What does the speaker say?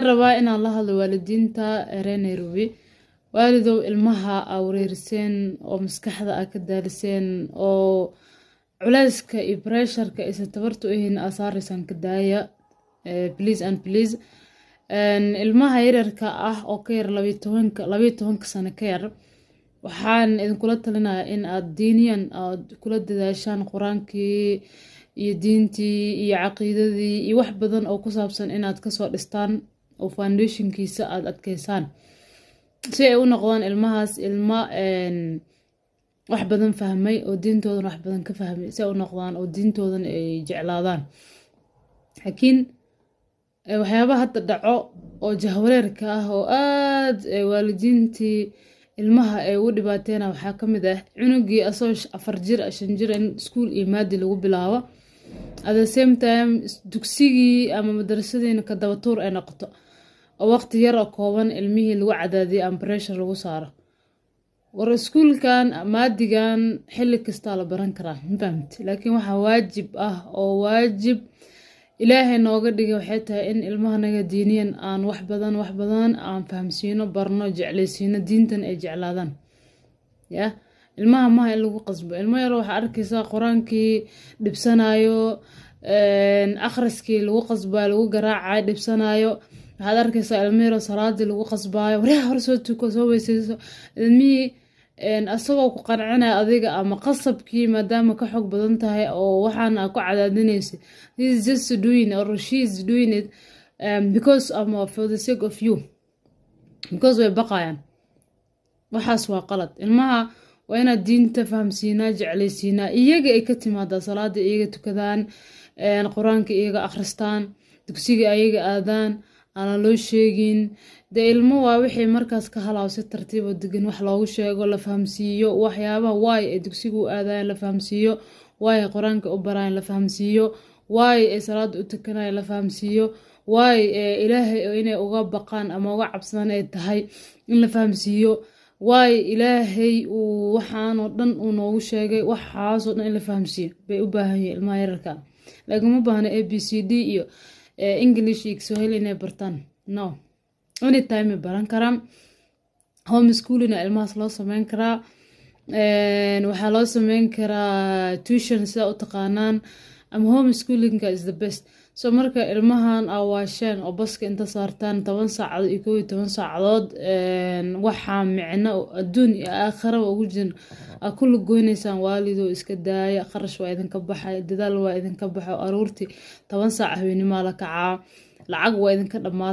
rabaa inaan la hadlo waalidiinta reer Nairobi. Waalidow ilmaha aa wareeriseen oo maskaxda aa ka daaliseen oo culayska iyo pressureka isa tabartu ahayn aa saaraysan ka daaya. Please and please. Ilmaha yararka ah oo ka yar 12 sano ka yar waxaan idinkula talinayaa in aad diiniyan aad kula dadaashaan quraankii iyo diintii iyo caqiidadii iyo wax badan oo ku saabsan inaad kasoo dhistaan oo foundationkiisa aad adkeysaan si ay u noqdaan ilmahaas ilma wax badan fahmay oo diintoodan wax badan ka fahmay si ay u noqdaan oo diintoodan ay jeclaadaan. Laakiin waxyaabaha hadda dhaco oo jahwareerka ah oo aad waalidiintii ilmaha ay ugu dhibaateena waxaa ka mid ah cunugii asoo 4 jir 5 jir in school iyo maadi lagu bilaabo at the same time dugsigii ama madrasadiina ka daba tuur ay noqoto oo waqti yar oo kooban ilmihii lagu cadaadiyo ama pressure lagu saaro. war iskuulkan maadigan xilli kasta la baran karaa mafahmti laakiin waxa waajib ah oo waajib Ilaahay nooga dhigay waxay tahay in ilmahanaga diiniyan aan wax badan aan fahamsiino barno jeclaysiino diintan ay jeclaadaan ilmaha ma in lagu qasbo ilmo yar waxa arkaysaa quraankii dhibsanayo akhriskii lagu qasbaa lagu garaacay dhibsanayo waxaad arkaysaa ilmo yar salaadii lagu qasbaayo wareer hor soo tuko soo weysayso ilmihii asagoo ku qancinaya adiga ama qasabkii maadaama ka xog badan tahay oo waxaan ku cadaadinaysa he is just doing or she is doing it because for the sake of you because way baqayaan waxaas waa qalad ilmaha waa inaad diinta fahamsiinaa jeclaysiinaa iyaga ay ka timaada salaada iyaga tukadaan quraanka iyaga akhristaan dugsiga iyaga aadaan aan loo sheegin de ilmo waa wixii markaas ka halaw si tartiib oo degan wax loogu sheego la fahamsiiyo waxyaabaha way ay dugsigu aadaan la fahamsiiyo way quraanka u baraan la fahamsiiyo way ay salaad u tukanayaan la fahamsiiyo way Ilaahay inay uga baqaan ama uga cabsadaan ay tahay in la fahamsiiyo way Ilaahay uu waxaan oo dhan uu noogu sheegay waxaas oo dhan in la fahamsiiyo bay u baahan yihiin ilmaha yararka laakiin ma baahna ABCD iyo English iyo Swahili inay bartaan no anytime baran karaan homeschooling ilmahaas loo sameyn karaa waxaa loo sameyn karaa tuition sida u taqaanaan ama homeschooling is the best so marka ilmahan awaasheen oo baska inta saartaan 10 saacadood iyo 12 saacadood waxa micno adduun iyo aakhira ugu jin kullu goynaysaan waalido iska daaya kharash waa idin ka baxay dadaal waa idin ka baxay aruurti 10 saac habeenimo la kacaa lacag waa idin ka dhamaad